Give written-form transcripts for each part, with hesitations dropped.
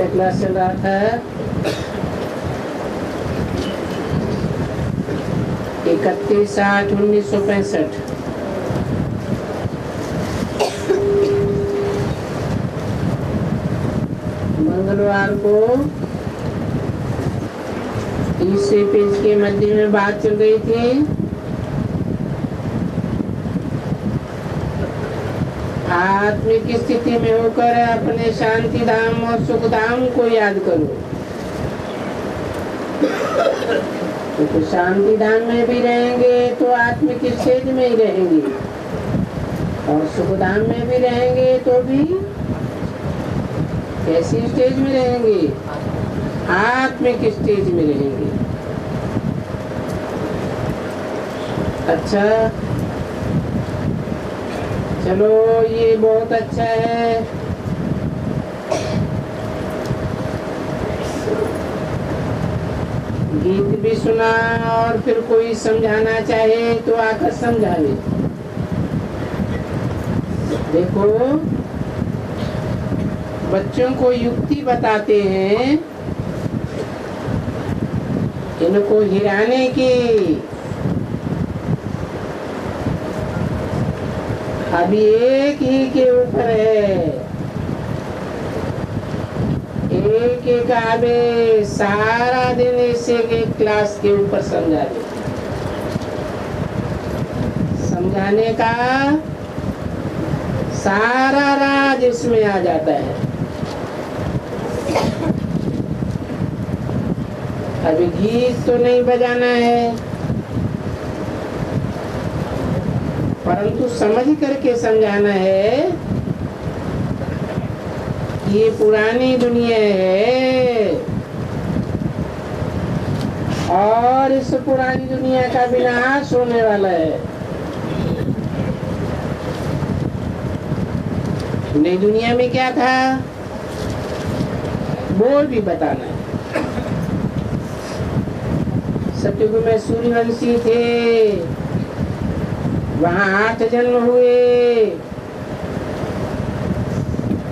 क्या क्लास चल रहा था? 31/8/1965। मंगलवार को तीसरे पेज के मध्य में बात चल रही थी। आत्मिक स्थिति में होकर अपने शांति धाम और सुख धाम को याद करो। तो शांति धाम में भी रहेंगे तो आत्मिक स्टेज में ही रहेंगे, और सुख धाम में भी रहेंगे तो भी कैसी स्टेज में रहेंगे? आत्मिक स्टेज में रहेंगे। अच्छा, चलो ये बहुत अच्छा है। गीत भी सुना, और फिर कोई समझाना चाहे तो आकर समझावे। देखो, बच्चों को युक्ति बताते हैं इनको हिराने की। अभी एक ही के ऊपर है, एक आवे सारा दिन इसे एक क्लास के ऊपर समझा दे। समझाने का सारा राज इसमें आ जाता है। अभी गीत तो नहीं बजाना है, परंतु समझ करके समझाना है। ये पुरानी दुनिया है, और इस पुरानी दुनिया का विनाश होने वाला है। नई दुनिया में क्या था वो भी बताना है। सतयुग में सूर्यवंशी थे, वहाँ 8 जन्म हुए,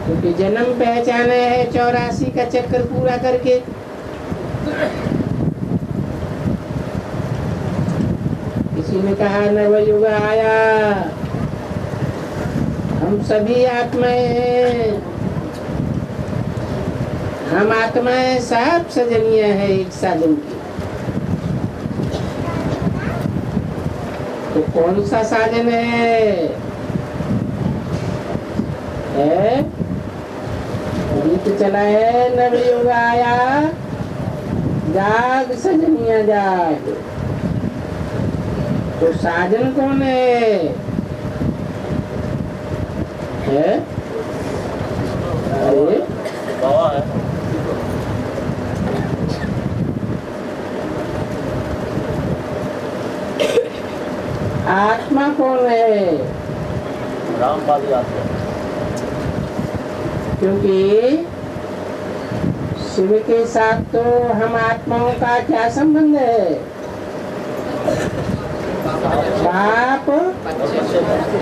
क्योंकि जन्म पहचाना है 84 का चक्कर पूरा करके। किसी ने कहा नवयुग आया, हम सभी आत्माएं हैं, हम आत्माएं सब सजनियां हैं एक साधन की। तो कौन सा साधन है? गीत चला है, नवयुग आया, जाग सजनिया जाग। तो साजन कौन है? अरे आत्मा कौन है? रामवादी आत्मा। क्योंकि शिव के साथ तो हम आत्माओं का क्या संबंध है? बाप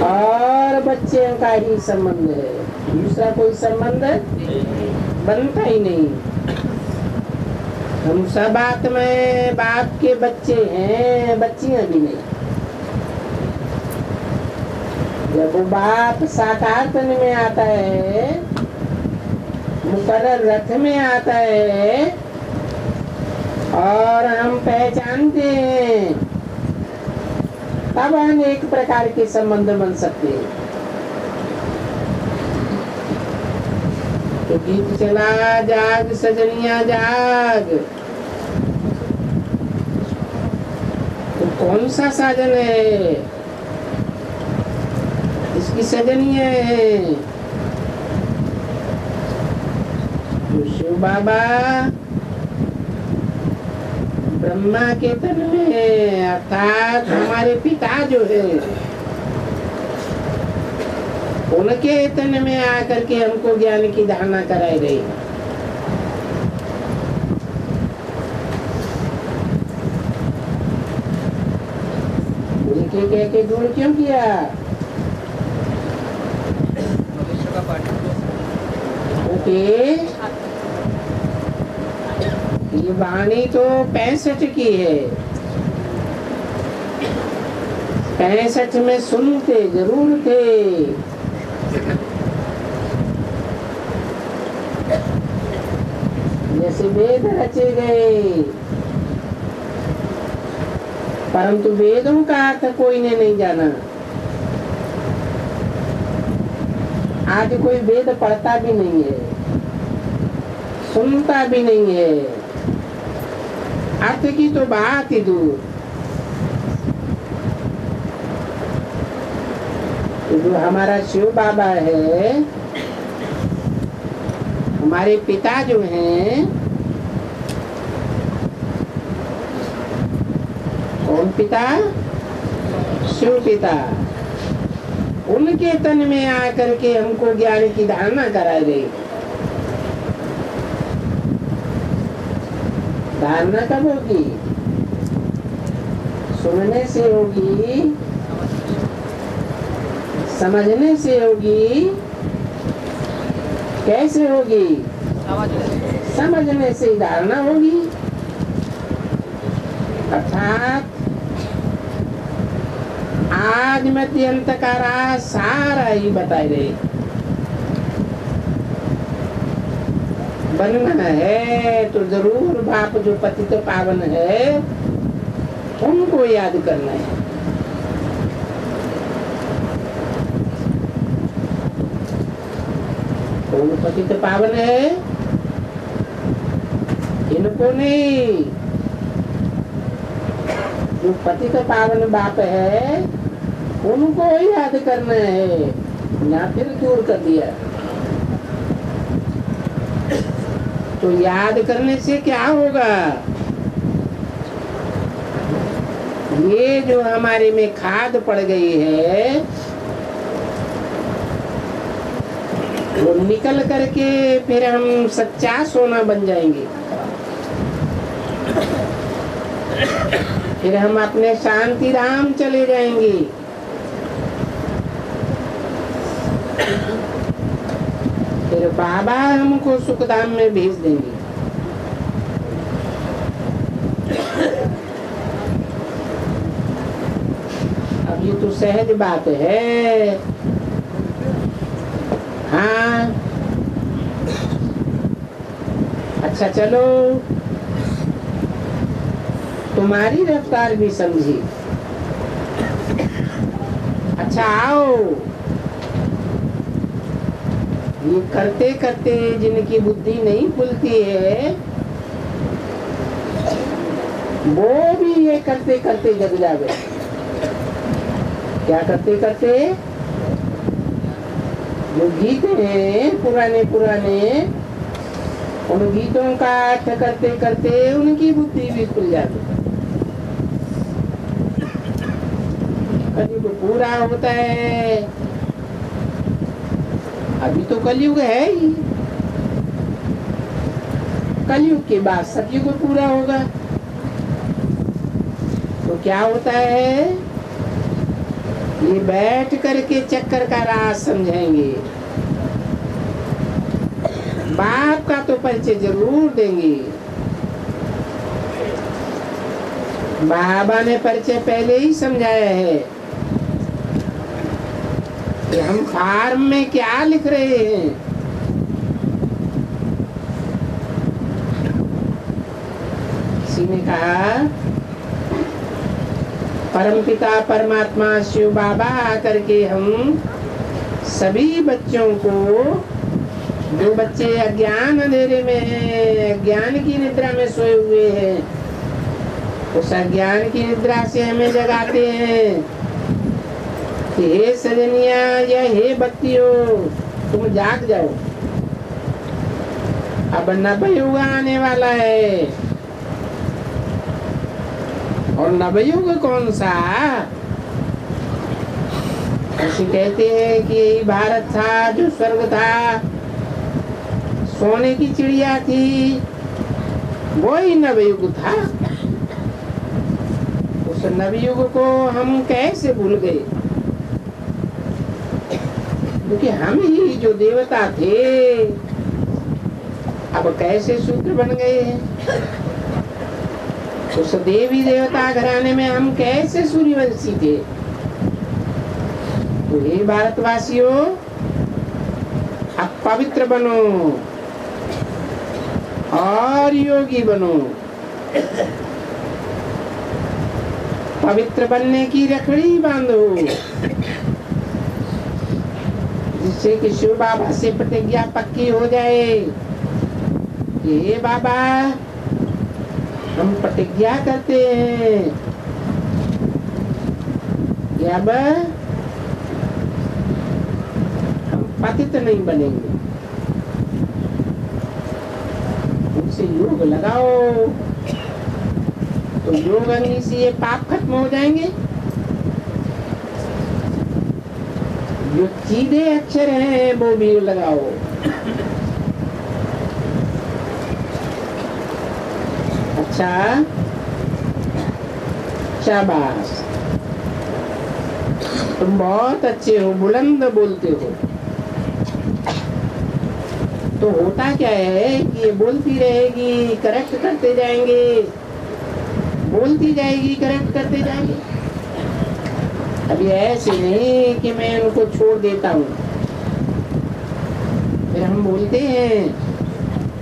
और बच्चे का ही संबंध है, दूसरा कोई संबंध बनता ही नहीं। हम सब आत्माएं बाप के बच्चे हैं, बच्चियां भी नहीं। जब वो बाप साकार तन में आता है, मुकर्रर रथ में आता है, और हम पहचानते हैं, तब अनेक प्रकार के संबंध बन सकते हैं। तो गीत चला, जाग सजनिया जाग। तो कौन सा साधन है इसकी सजनिया है? तो शिव बाबा ब्रह्मा के तन में, अर्थात हमारे पिता जो है, उनके तन में आकर के हमको ज्ञान की धारणा कराई गई। उनके कह के जोड़ क्यों किया? ओके, ये वाणी तो 65 की है। 65 में सुनते जरूर थे। जैसे वेद रचे गए, परंतु वेदों का अर्थ कोई ने नहीं जाना। आज कोई वेद पढ़ता भी नहीं है, सुनता भी नहीं है, अर्थ की तो बात ही दूर। जो हमारा शिव बाबा है, हमारे पिता जो हैं, कौन पिता? शिव पिता। उनके तन में आकर के हमको ज्ञान की धारणा कराई गई। धारणा कब होगी? सुनने से होगी, समझने से होगी। कैसे होगी? समझने से धारणा होगी। अर्थात आज मध्य अंत का राज सारा ही बताए रहे। बनना है तो जरूर बाप जो पतित पावन है उनको याद करना है। कौन पतित पावन है? इनको नहीं, जो पतित पावन बाप है उनको याद करना है। या फिर दूर कर दिया। तो याद करने से क्या होगा? ये जो हमारे में खाद पड़ गई है वो निकल करके फिर हम सच्चा सोना बन जाएंगे। फिर हम अपने शांति धाम चले जाएंगे। फिर बाबा हमको सुखधाम में भेज देंगे। अब ये तो सहज बात है। हाँ, अच्छा चलो, तुम्हारी रफ्तार भी समझी। अच्छा आओ, ये करते करते जिनकी बुद्धि नहीं खुलती है वो भी ये करते करते जग जावे। क्या करते करते? जो गीत हैं पुराने पुराने, उन गीतों का अर्थ करते करते उनकी बुद्धि भी खुल जाती। कलयुग पूरा होता है। अभी तो कलयुग है ही, कलयुग के बाद सतयुग पूरा होगा। तो क्या होता है? ये बैठ करके चक्कर का राज समझेंगे। बाप का तो परिचय जरूर देंगे। बाबा ने परिचय पहले ही समझाया है कि हम फार्म में क्या लिख रहे हैं। किसी ने कहा परमपिता परमात्मा शिव बाबा आकर के हम सभी बच्चों को, जो बच्चे अज्ञान अंधेरे में हैं, अज्ञान की निद्रा में सोए हुए हैं, उस अज्ञान की निद्रा से हमें जगाते हैं कि हे सजनिया या हे बत्तियों, तुम जाग जाओ। अब नवयुग आने वाला है। और नवयुग कौन सा? ऐसे कहते हैं कि यही भारत था जो स्वर्ग था, सोने की चिड़िया थी, वही नवयुग था। उस नवयुग को हम कैसे भूल गए? क्योंकि हम ही जो देवता थे अब कैसे शूद्र बन गए हैं। उस देवी देवता घराने में हम कैसे सूर्यवंशी थे। तो हे भारतवासियों, आप पवित्र बनो और योगी बनो। पवित्र बनने की रखड़ी बांधो, जिससे कि शिव बाबा से प्रतिज्ञा पक्की हो जाए कि हे बाबा, हम प्रतिज्ञा करते हैं कि अब हम पतित नहीं बनेंगे। उनसे योग लगाओ तो योग अग्नि से ये पाप खत्म हो जाएंगे। जो सीधे अक्षर हैं वो भी लगाओ। अच्छा, शाबाश, तुम बहुत अच्छे हो, बुलंद बोलते हो। तो होता क्या है कि ये बोलती रहेगी, करेक्ट करते जाएंगे, बोलती जाएगी, करेक्ट करते जाएंगे। अभी ऐसे नहीं कि मैं उनको छोड़ देता हूँ। फिर हम बोलते हैं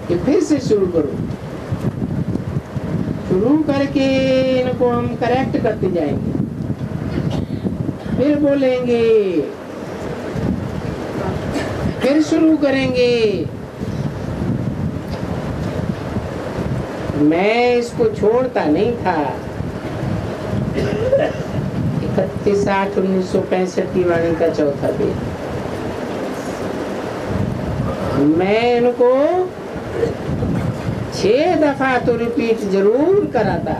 कि फिर से शुरू करो। शुरू करके इनको हम करेक्ट करते जाएंगे, फिर बोलेंगे, फिर शुरू करेंगे। मैं इसको छोड़ता नहीं था। 31/8/1965 की वाणी का चौथा पेज। मैं इनको 6 दफा तो रिपीट जरूर कराता।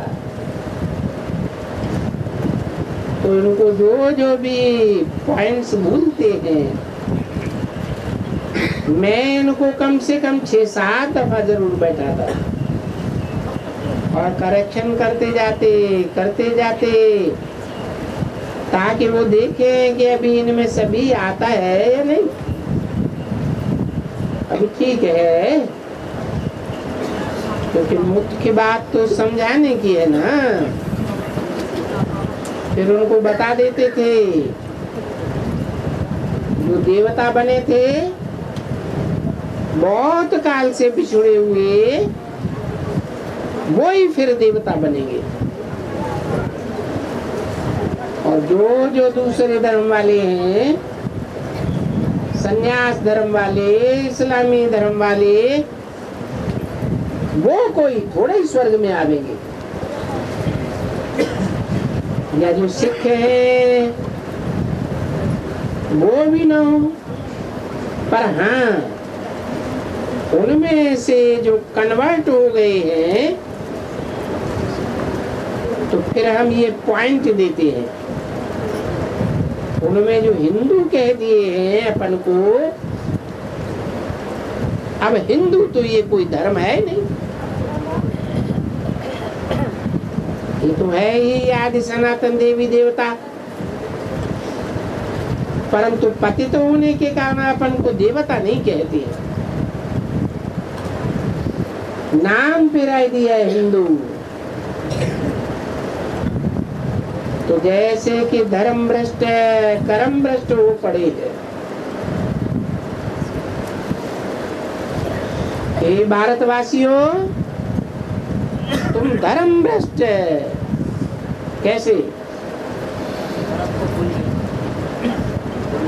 तो इनको जो जो भी पॉइंट्स भूलते हैं, मैं इनको कम से कम 6-7 दफा जरूर बैठाता और करेक्शन करते जाते, ताकि वो देखें कि अभी इनमें सभी आता है या नहीं। अभी ठीक है, क्योंकि मुख्य बात तो समझाने की है ना। फिर उनको बता देते थे, जो देवता बने थे बहुत काल से बिछुड़े हुए, वो ही फिर देवता बनेंगे। और जो जो दूसरे धर्म वाले हैं, संन्यास धर्म वाले, इस्लामी धर्म वाले, वो कोई थोड़े ही स्वर्ग में आवेंगे। या जो सिख हैं वो भी ना हो, पर हाँ, उनमें से जो कन्वर्ट हो गए हैं, तो फिर हम ये पॉइंट देते हैं। उनमें जो हिंदू कह दिए हैं अपन को, अब हिंदू तो ये कोई धर्म है नहीं, ये तो है ही आदि सनातन देवी देवता। परंतु पतित होने के कारण अपन को देवता नहीं कहते, नाम फिराई दिया है हिंदू। तो जैसे कि धर्म भ्रष्ट है, कर्म भ्रष्ट हो पड़े है। हे भारतवासियों, तुम धर्म भ्रष्ट है। कैसे?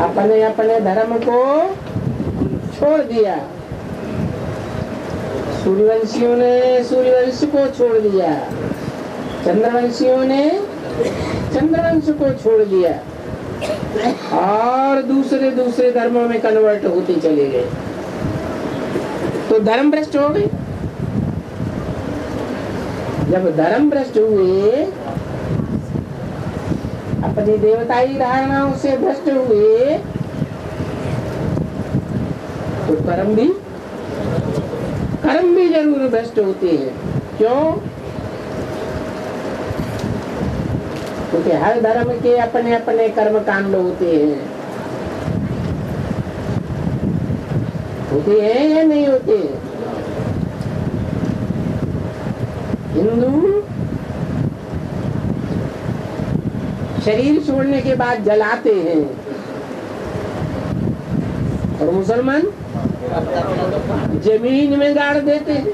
अपने अपने धर्म को छोड़ दिया। सूर्यवंशियों ने सूर्यवंश को छोड़ दिया, चंद्रवंशियों ने चंद्रवंश को छोड़ दिया, और दूसरे दूसरे धर्मों में कन्वर्ट होते चले गए। तो धर्म भ्रष्ट हो गए। जब धर्म भ्रष्ट हुए, अपनी देवताई धारणाओं से भ्रष्ट हुए, तो कर्म भी जरूर भ्रष्ट होते हैं। क्यों? क्योंकि हर धर्म के अपने अपने कर्म कांड होते हैं। होते हैं या नहीं होते? हिंदू शरीर छोड़ने के बाद जलाते हैं। और मुसलमान जमीन में गाड़ देते हैं,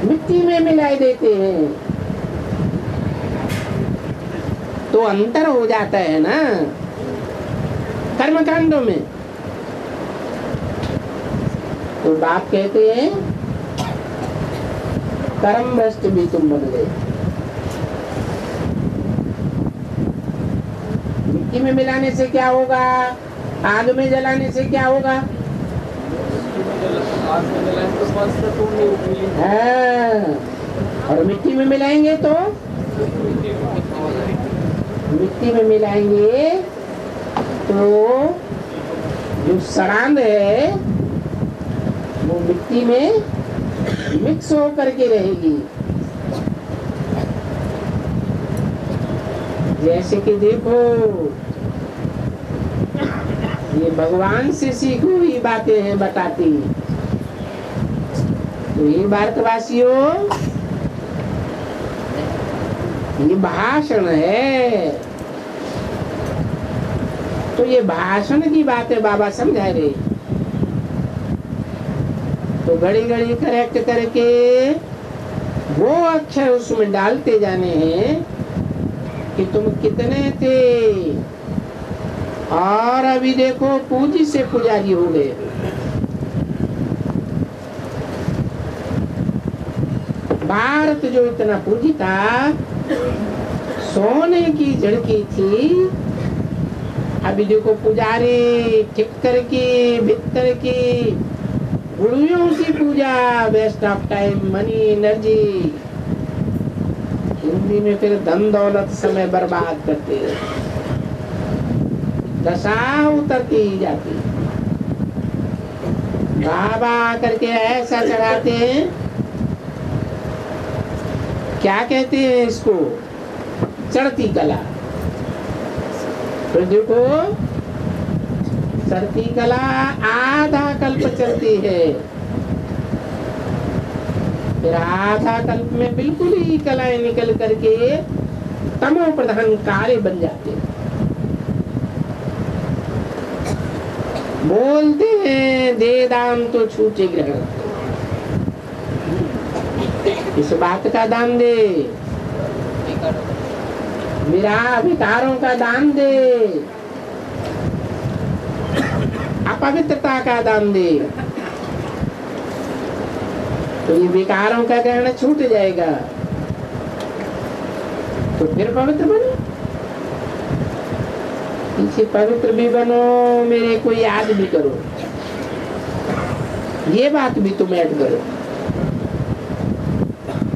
मिट्टी में मिला देते हैं। तो अंतर हो जाता है ना कर्मकांडों में। तो बाप कहते हैं कर्म भ्रष्ट भी तुम बन गए। मिट्टी में मिलाने से क्या होगा, आग में जलाने से क्या होगा? हाँ, और मिट्टी में मिलाएंगे तो मिट्टी में मिलाएंगे तो जो सड़ांध है वो मिट्टी में मिक्स हो करके रहेगी। जैसे कि देखो, ये भगवान से सीखी हुई बातें हैं बताती। तो ये भारतवासियों, ये भाषण है। तो ये भाषण की बातें बाबा समझा रहे। तो घड़ी घड़ी करेक्ट करके वो अक्षर उसमें डालते जाने हैं कि तुम कितने थे, और अभी देखो पूजी से पुजारी हो गए। भारत जो इतना पूजी था, सोने की झड़की थी, अभी देखो पुजारी ठिक्कर की, भित्तर की, गुड़ियों की पूजा, waste of time, money, energy. Hindi में फिर धन दौलत समय बर्बाद करते हैं, दशा उतरती ही जाती। बाबा करके ऐसा चढ़ाते हैं, क्या कहते हैं इसको, चढ़ती कला। तो देखो चढ़ती कला आधा कल्प चलती है, फिर आधा कल्प में बिल्कुल ही कलाएं निकल करके तमो प्रधान कार्य बन जाते हैं। बोलते हैं दे दान तो छूटे ग्रहण, इस बात का दान दे, मेरा विकारों का दान दे, अपवित्रता का दान दे, तो ये विकारों का ग्रहण छूट जाएगा। तो फिर पवित्र बनो, पीछे पवित्र भी बनो, मेरे को याद भी करो, ये बात भी तुम ऐड करो।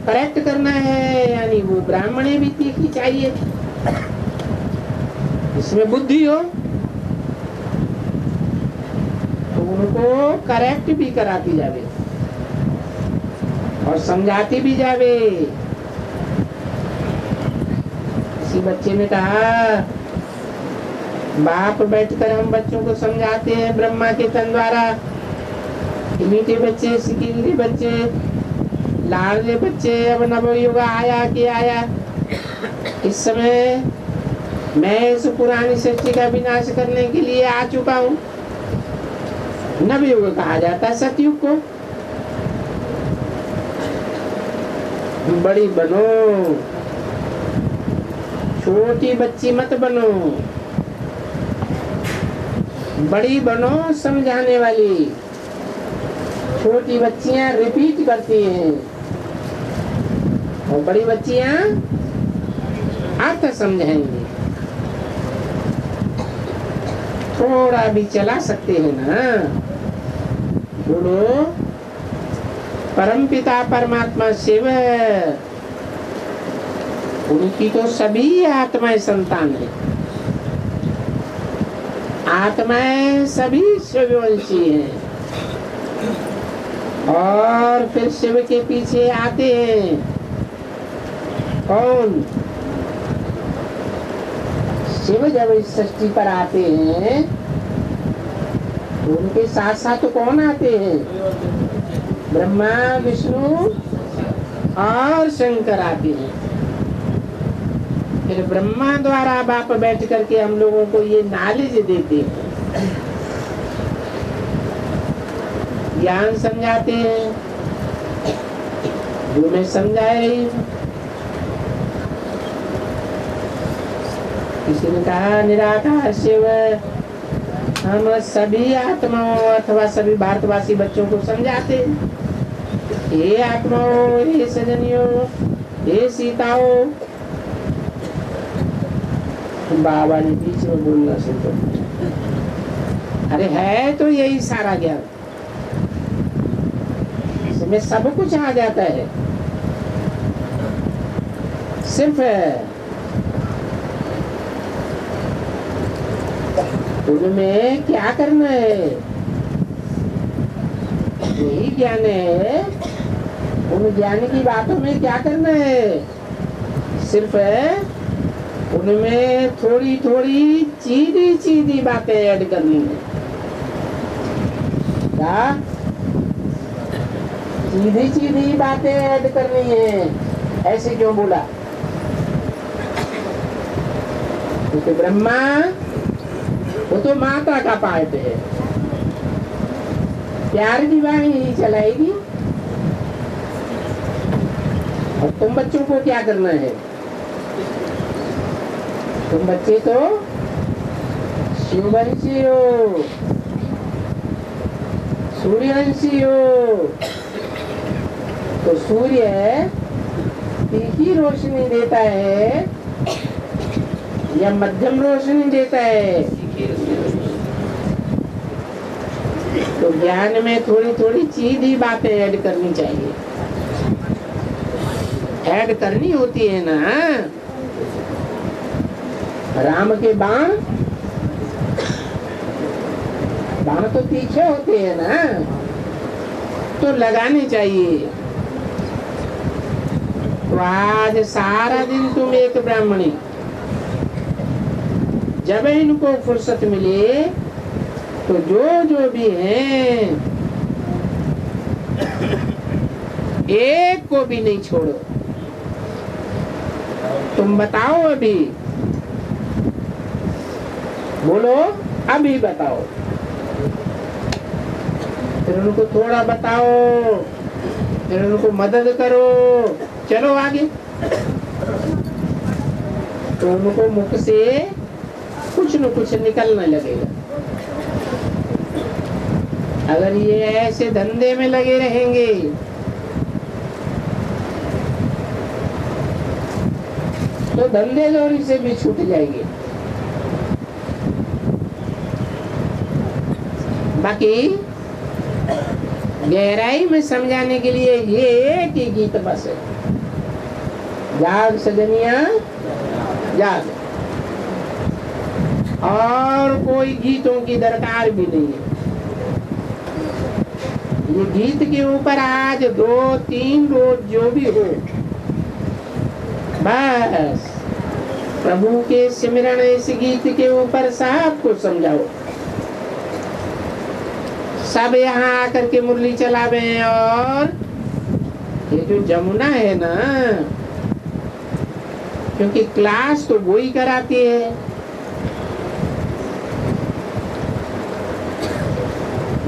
करेक्ट करना है, यानी वो ब्राह्मणी भी तीखी चाहिए, इसमें बुद्धि हो, तो उनको करेक्ट भी कराती जावे और समझाती भी जावे। किसी बच्चे ने कहा, बाप बैठकर हम बच्चों को समझाते हैं ब्रह्मा के तन द्वारा, मीठे बच्चे, सिकिंदरी बच्चे, लाडले बच्चे, अब नवयुग आया कि आया, इस समय मैं इस पुरानी सृष्टि का विनाश करने के लिए आ चुका हूँ। नवयुग कहा जाता है सतयुग को। बड़ी बनो, छोटी बच्ची मत बनो, बड़ी बनो समझाने वाली। छोटी बच्चियां रिपीट करती हैं और बड़ी बच्चियां अर्थ समझाएंगी। थोड़ा भी चला सकते हैं ना। बोलो परमपिता परमात्मा शिव, उनकी तो सभी आत्माएं संतान है, आत्माएं सभी शिववंशी हैं। और फिर शिव के पीछे आते हैं कौन? शिव जब इस सृष्टि पर आते हैं तो उनके साथ साथ कौन आते हैं? ब्रह्मा, विष्णु और शंकर आते हैं। फिर ब्रह्मा द्वारा बाप बैठ करके हम लोगों को ये नॉलेज देते हैं, ज्ञान समझाते हैं, जो मैं समझा रही हूँ। किसी ने कहा निराकार शिव हम सभी आत्माओं अथवा सभी भारतवासी बच्चों को समझाते हैं, हे आत्माओं, हे सजनियों, हे सीताओं। बाबा ने बीच में बोलना शुरू कर दिया, अरे है तो यही सारा ज्ञान, इसमें सब कुछ आ जाता है, सिर्फ उनमें क्या करना है, यही ज्ञान है। उन ज्ञान की बातों में क्या करना है, सिर्फ उनमें थोड़ी थोड़ी सीधी सीधी बातें ऐड करनी है। क्या सीधी सीधी बातें ऐड करनी है? ऐसे क्यों बोला? क्योंकि ब्रह्मा वो तो माता का पार्ट है, प्यार की वाणी ही चलाएगी। और तुम बच्चों को क्या करना है? तुम बच्चे तो शिववंशी हो, सूर्यवंशी हो। तो सूर्य तीखी रोशनी देता है या मध्यम रोशनी देता है? तो ज्ञान में थोड़ी थोड़ी सीधी बातें ऐड करनी चाहिए, ऐड करनी होती है ना। राम के बाण तो तीखे होते हैं ना, तो लगाने चाहिए। तो आज सारा दिन तुम एक ब्राह्मणी, जब इनको फुर्सत मिले तो जो भी हैं एक को भी नहीं छोड़ो। तुम बताओ, अभी बोलो, अभी बताओ। फिर उनको थोड़ा बताओ, फिर उनको मदद करो, चलो आगे। तो उनको मुख से कुछ न कुछ निकलने लगेगा। अगर ये ऐसे धंधे में लगे रहेंगे तो धंधे दौरी से भी छूट जाएंगे। बाकी गहराई में समझाने के लिए ये एक ही गीत बस है, जाग सजनिया जाग। और कोई गीतों की दरकार भी नहीं है। ये गीत के ऊपर आज 2-3 रोज जो भी हो, बस प्रभु के सिमरण इस गीत के ऊपर सबको समझाओ। सब यहाँ आकर के मुरली चलावे। और ये जो जमुना है ना, क्योंकि क्लास तो वो ही कराती है,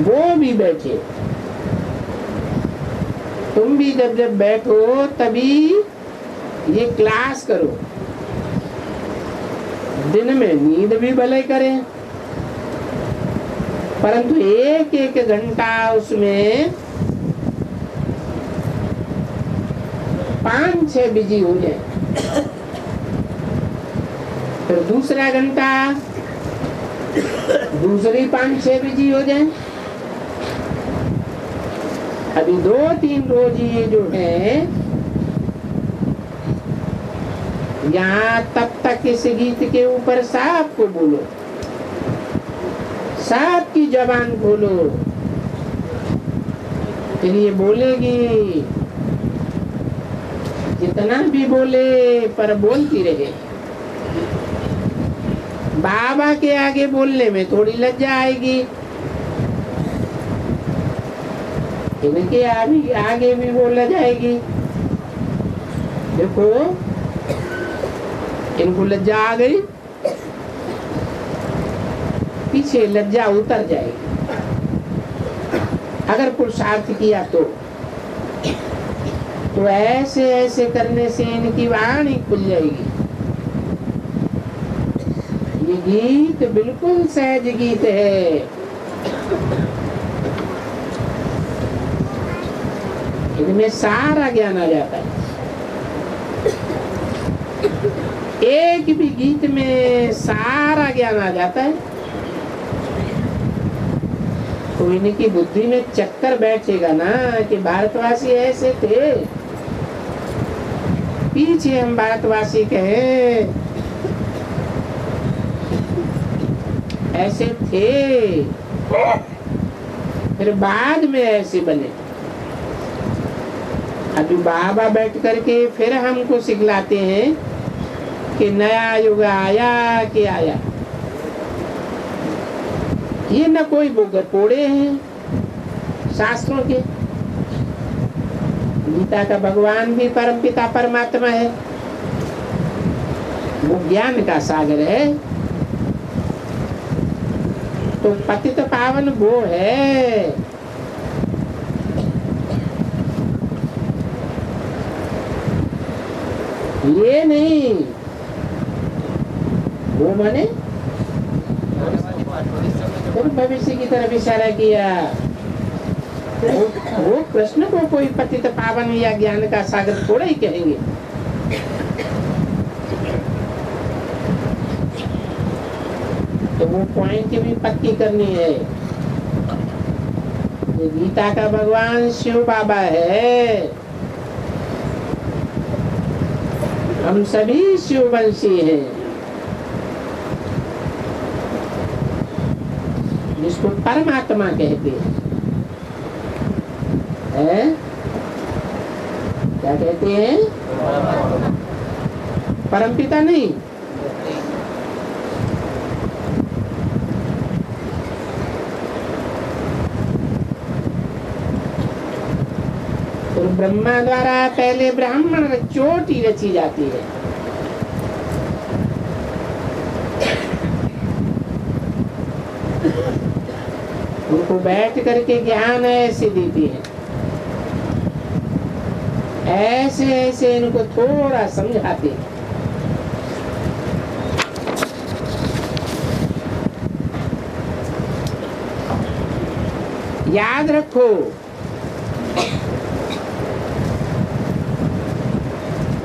वो भी बैठे, तुम भी जब जब बैठो तभी ये क्लास करो। दिन में नींद भी भले करें, परंतु 1-1 घंटा उसमें 5-6 बिजी हो जाए। फिर दूसरा घंटा दूसरी 5-6 बिजी हो जाए। अभी 2-3 रोज ये जो है यहाँ, तब तक इस गीत के ऊपर सबको बोलो, सबकी जबान खोलो। फिर ये बोलेगी, जितना भी बोले पर बोलती रहे। बाबा के आगे बोलने में थोड़ी लज्जा आएगी, इनके आगे भी बोला जाएगी। देखो इनको लज्जा आ गई, पीछे लज्जा उतर जाएगी अगर पुरुषार्थ किया तो ऐसे ऐसे करने से इनकी वाणी खुल जाएगी। ये गीत बिल्कुल सहज गीत है। इनमें सारा ज्ञान आ जाता है। एक भी गीत में सारा ज्ञान आ जाता है तो इनकी बुद्धि में चक्कर बैठेगा ना कि भारतवासी ऐसे थे, पीछे हम भारतवासी कहे ऐसे थे, फिर बाद में ऐसे बने। अभी बाबा बैठ करके फिर हमको सिखलाते हैं कि नया युग आया कि आया। ये न कोई गपोड़े हैं शास्त्रों के। गीता का भगवान भी परम पिता परमात्मा है, वो ज्ञान का सागर है। तो पतित पावन वो है। ये नहीं, वो माने भविष्य की तरफ इशारा किया। वो कृष्ण को कोई पतित पावन या ज्ञान का सागर थोड़ा ही कहेंगे। तो वो पॉइंट भी पक्की करनी है। गीता का भगवान शिव बाबा है, हम सभी शिववंशी हैं। जिसको परमात्मा कहते हैं, क्या कहते हैं? परमपिता नहीं, तो ब्रह्मा द्वारा पहले ब्राह्मण चोटी रची जाती है। उनको बैठ करके ज्ञान ऐसे देती है, ऐसे ऐसे इनको थोड़ा समझाते हैं। याद रखो,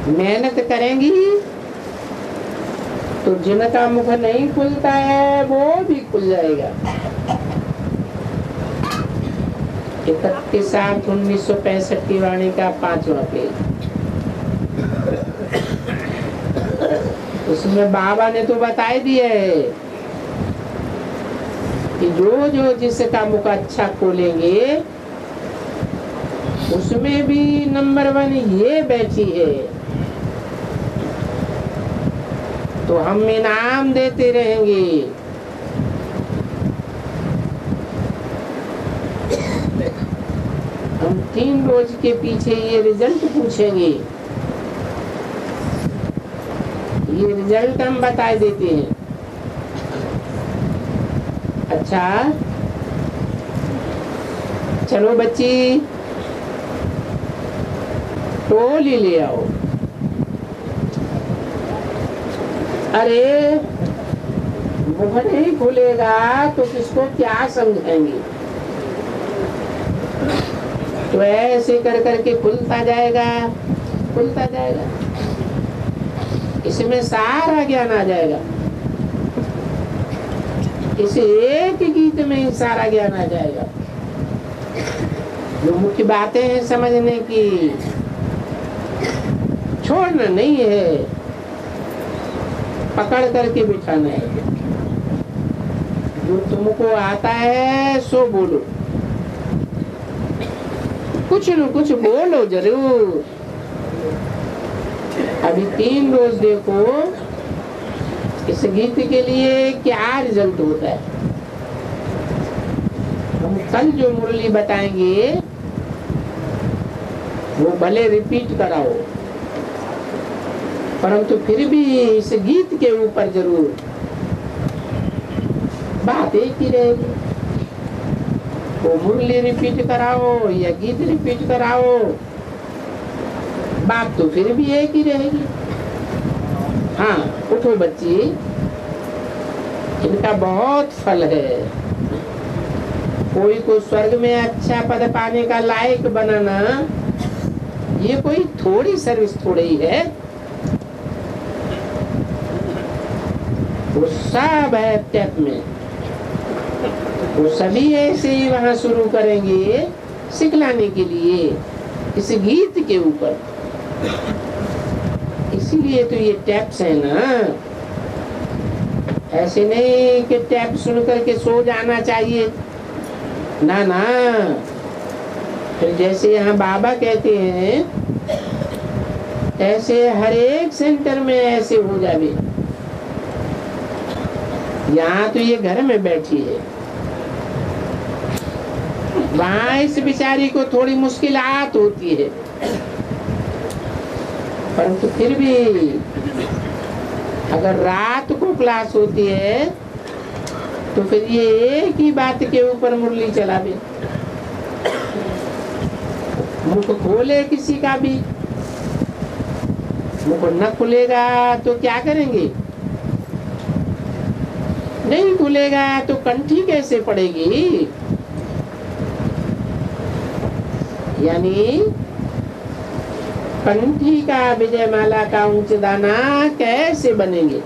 मेहनत करेंगी तो जिनका मुख नहीं खुलता है वो भी खुल जाएगा। 31/8/1965 की वाणी का 5वां पेज। उसमें बाबा ने तो बता दिया है कि जो जो जिसका मुख अच्छा खोलेंगे उसमें भी नंबर 1 ये बैठी है, तो हम इनाम देते रहेंगे। हम 3 रोज के पीछे ये रिजल्ट पूछेंगे, ये रिजल्ट हम बता देते हैं। अच्छा चलो बच्ची, टोली ले आओ। अरे मुख नहीं खुलेगा तो किसको क्या समझाएंगे? तो ऐसे कर करके खुलता जाएगा, खुलता जाएगा, इसमें सारा ज्ञान आ जाएगा। इस एक गीत में ही सारा ज्ञान आ जाएगा। जो मुख्य बातें हैं समझने की, छोड़ना नहीं है, पकड़ करके बिठाना है। जो तुमको आता है सो बोलो, कुछ न कुछ बोलो जरूर। अभी 3 रोज देखो इस गीत के लिए क्या रिजल्ट होता है। हम कल जो मुरली बताएंगे वो भले रिपीट कराओ, परंतु फिर भी इस गीत के ऊपर जरूर बात एक ही रहेगी। वो मुरली रिपीट कराओ या गीत रिपीट कराओ, बात तो फिर भी एक ही रहेगी। हाँ, उठो बच्ची, इनका बहुत फल है। कोई को स्वर्ग में अच्छा पद पाने का लायक बनाना, ये कोई थोड़ी सर्विस थोड़ी ही है। वो सब है टैप में, वो सभी ऐसे ही वहां शुरू करेंगे सिखलाने के लिए इस गीत के ऊपर। इसीलिए तो ये टैप्स है ना, ऐसे नहीं कि टैप सुन करके सो जाना चाहिए, ना ना। फिर जैसे यहाँ बाबा कहते हैं ऐसे हर एक सेंटर में ऐसे हो जावे। यहाँ तो ये घर में बैठी है, वहां इस बिचारी को थोड़ी मुश्किलात होती है, परंतु फिर भी अगर रात को क्लास होती है तो फिर ये एक ही बात के ऊपर मुरली चलावे। मुख खोले किसी का भी, मुख न खुलेगा तो क्या करेंगे? नहीं खुलेगा तो कंठी कैसे पड़ेगी? यानी कंठी का विजय माला का ऊंच दाना कैसे बनेंगे?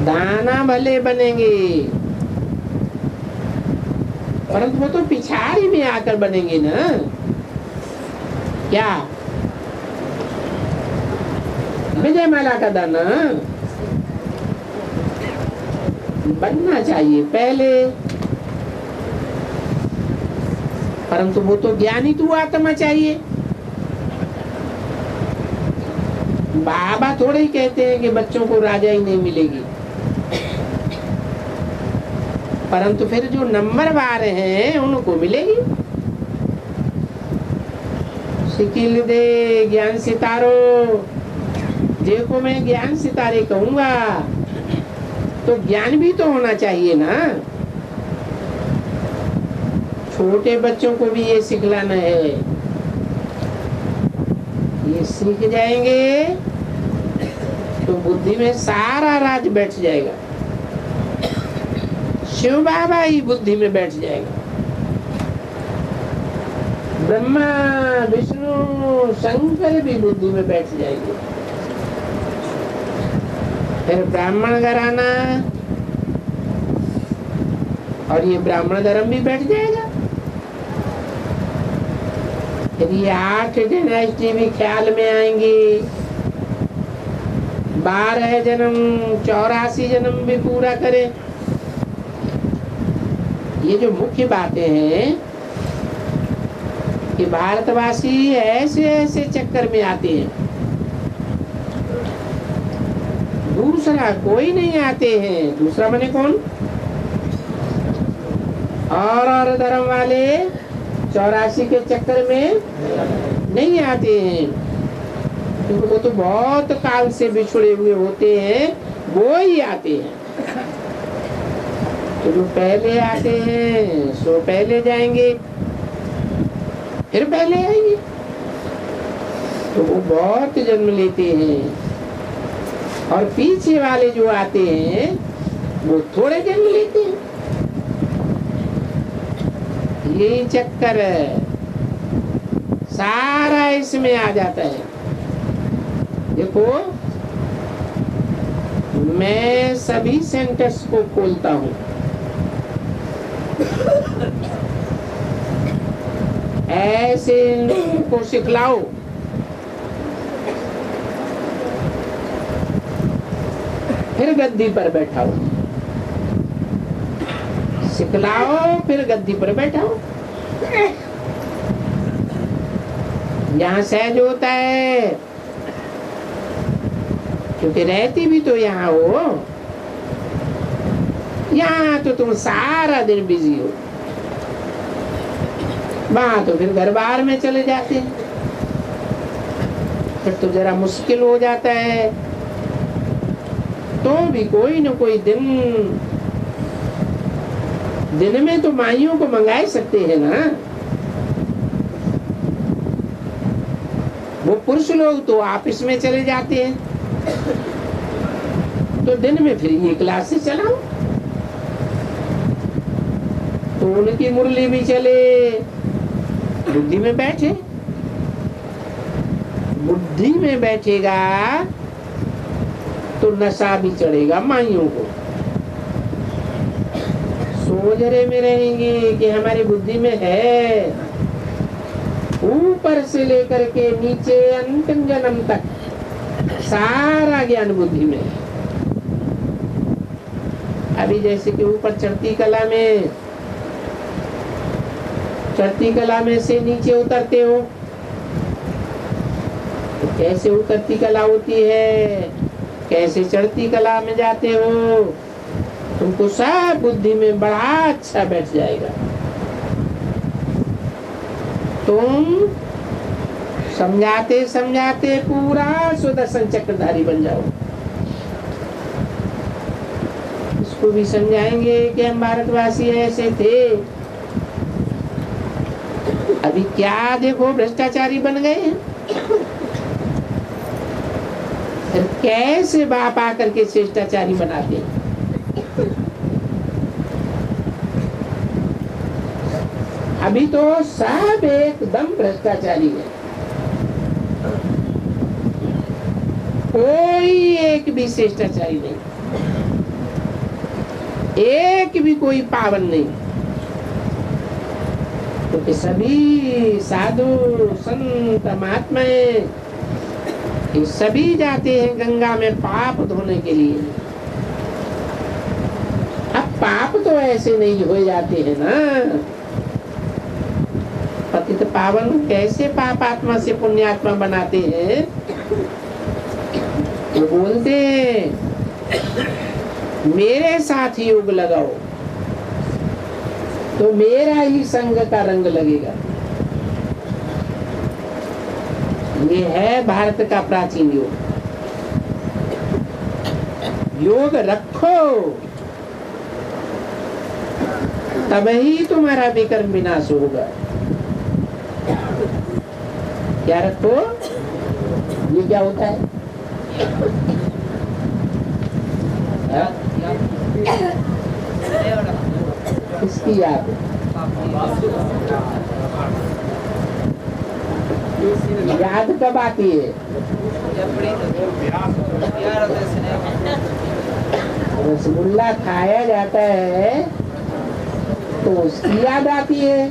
दाना भले बनेंगे, परंतु वो तो पिछाड़ी में आकर बनेंगे ना। क्या विजय माला का दाना बनना चाहिए पहले, परंतु वो तो ज्ञानी तू आत्मा चाहिए। बाबा थोड़े ही कहते हैं कि बच्चों को राजा ही नहीं मिलेगी, परंतु फिर जो नंबर वाले हैं उनको मिलेगी। शिकिल दे ज्ञान सितारो, देखो मैं ज्ञान सितारे कहूंगा तो ज्ञान भी तो होना चाहिए ना। छोटे बच्चों को भी ये सिखलाना है, ये सीख जाएंगे तो बुद्धि में सारा राज बैठ जाएगा, शिव बाबा ही बुद्धि में बैठ जाएगा। ब्रह्मा विष्णु शंकर भी बुद्धि में बैठ जाएंगे। फिर ब्राह्मण घराना और ये ब्राह्मण धर्म भी बैठ जाएगा। फिर ये 8 डायनेस्टी भी ख्याल में आएंगी, 12 जन्म 84 जन्म भी पूरा करें। ये जो मुख्य बातें हैं कि भारतवासी ऐसे ऐसे चक्कर में आते हैं, दूसरा कोई नहीं आते हैं। दूसरा माने कौन? और धर्म वाले 84 के चक्कर में नहीं आते हैं, क्योंकि वो तो बहुत काल से बिछड़े हुए होते हैं, वो ही आते हैं। तो जो पहले आते हैं सो पहले जाएंगे, फिर पहले आएंगे, तो वो बहुत जन्म लेते हैं। और पीछे वाले जो आते हैं वो थोड़े जन्म लेते हैं। यही चक्कर है, सारा इसमें आ जाता है। देखो मैं सभी सेंटर्स को खोलता हूँ, ऐसे को सिखलाओ, फिर गद्दी पर बैठाओ, सिखलाओ फिर गद्दी पर बैठाओ। यहाँ सहज होता है, क्योंकि रहती भी तो यहाँ हो। यहाँ तो तुम सारा दिन बिजी हो, वहां तो फिर घर बार में चले जाते हैं, फिर तो जरा मुश्किल हो जाता है। तो भी कोई न कोई दिन में तो माइयों को मंगा ही सकते हैं ना। वो पुरुष लोग तो ऑफिस में चले जाते हैं, तो दिन में फिर ये क्लास से चलाओ, तो उनकी मुरली भी चले, बुद्धि में बैठे। बुद्धि में बैठेगा तो नशा भी चढ़ेगा माइयों को। सोजरे में रहेंगे कि हमारी बुद्धि में है, ऊपर से लेकर के नीचे अंतिम जन्म तक सारा ज्ञान बुद्धि में। अभी जैसे कि ऊपर चढ़ती कला में से नीचे उतरते हो, तो कैसे उतरती कला होती है, कैसे चढ़ती कला में जाते हो, तुमको सब बुद्धि में बड़ा अच्छा बैठ जाएगा। तुम समझाते समझाते पूरा सुदर्शन चक्रधारी बन जाओ। इसको भी समझाएंगे कि हम भारतवासी ऐसे थे, अभी क्या देखो भ्रष्टाचारी बन गए हैं। फिर कैसे बाप आकर के शिष्टाचारी बनाते हैं। अभी तो सब एकदम भ्रष्टाचारी है, कोई एक भी शिष्टाचारी नहीं, एक भी कोई पावन नहीं। क्योंकि सभी साधु संत महात्माएं ये सभी जाते हैं गंगा में पाप धोने के लिए। अब पाप तो ऐसे नहीं हो जाते हैं ना, पतित पावन कैसे पाप आत्मा से पुण्यात्मा बनाते हैं। वो बोलते हैं मेरे साथ योग लगाओ तो मेरा ही संग का रंग लगेगा। ये है भारत का प्राचीन योग। योग रखो तब ही तुम्हारा विकर्म विनाश होगा। क्या रखो? ये क्या होता है? इसकी याद कब आती है? रसगुल्ला खाया जाता है तो उसकी याद आती है।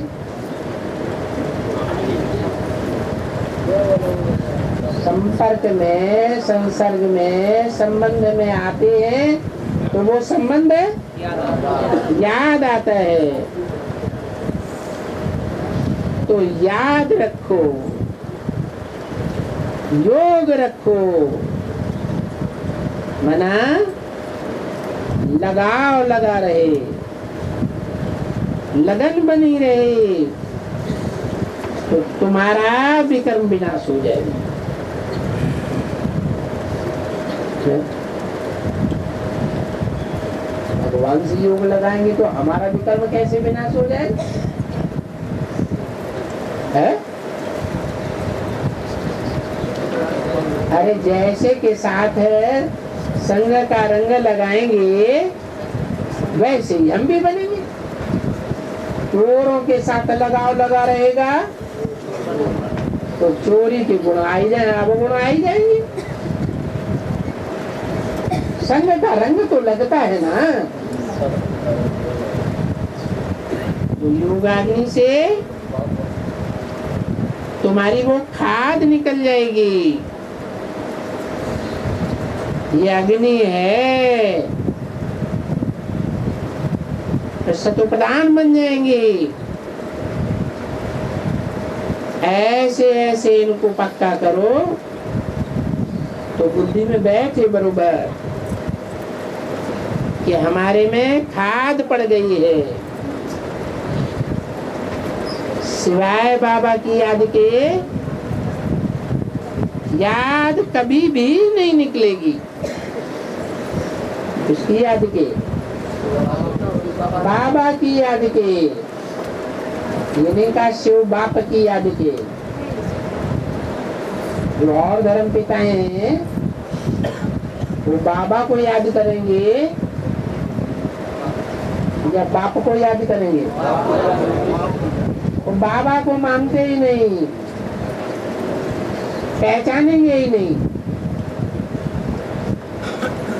संपर्क में, संसर्ग में, संबंध में आते हैं तो वो संबंध याद आता है। तो याद रखो, योग रखो, मना लगाव लगा रहे, लगन बनी रहे तो तुम्हारा विकर्म विनाश हो जाएगा। भगवान से योग लगाएंगे तो हमारा विकर्म कैसे विनाश हो जाए? है? अरे जैसे के साथ है संग का रंग लगाएंगे वैसे ही हम भी बनेंगे। चोरों के साथ लगाव लगा रहेगा तो चोरी के गुण आई जाए, अब गुण आई जाएंगे। संग का रंग तो लगता है ना। तो योगाग्नि से तुम्हारी वो खाद निकल जाएगी। ये अग्नि है, तो सतोप्रधान बन जाएंगे। ऐसे ऐसे इनको पक्का करो तो बुद्धि में बैठे बरोबर। कि हमारे में खाद पड़ गई है। सिवाय बाबा की याद के याद कभी भी नहीं निकलेगी। किसकी याद के? बाबा की याद के। ये नहीं कहा शिव बाप की याद के। जो और धर्म पिता हैं वो बाबा को याद करेंगे या बाप को याद करेंगे? वो बाबा को मानते ही नहीं, पहचानेंगे ही नहीं,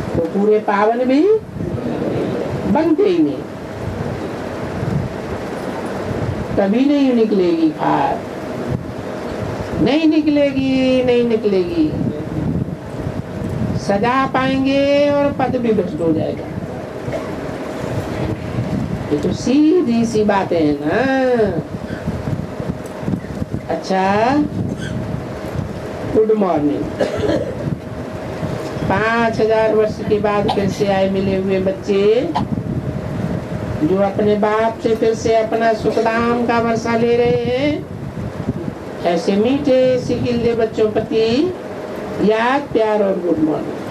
तो पूरे पावन भी बनते ही नहीं। कभी नहीं निकलेगी खाद, नहीं निकलेगी, नहीं निकलेगी। सजा पाएंगे और पद भी भ्रष्ट हो जाएगा। ये तो सीधी सी बातें हैं ना। अच्छा, गुड मॉर्निंग। 5000 वर्ष के बाद फिर से आए मिले हुए बच्चे, जो अपने बाप से फिर से अपना सुखदाम का वर्षा ले रहे हैं। ऐसे मीठे सिकिल्ले बच्चों प्रति याद, प्यार और गुड मॉर्निंग।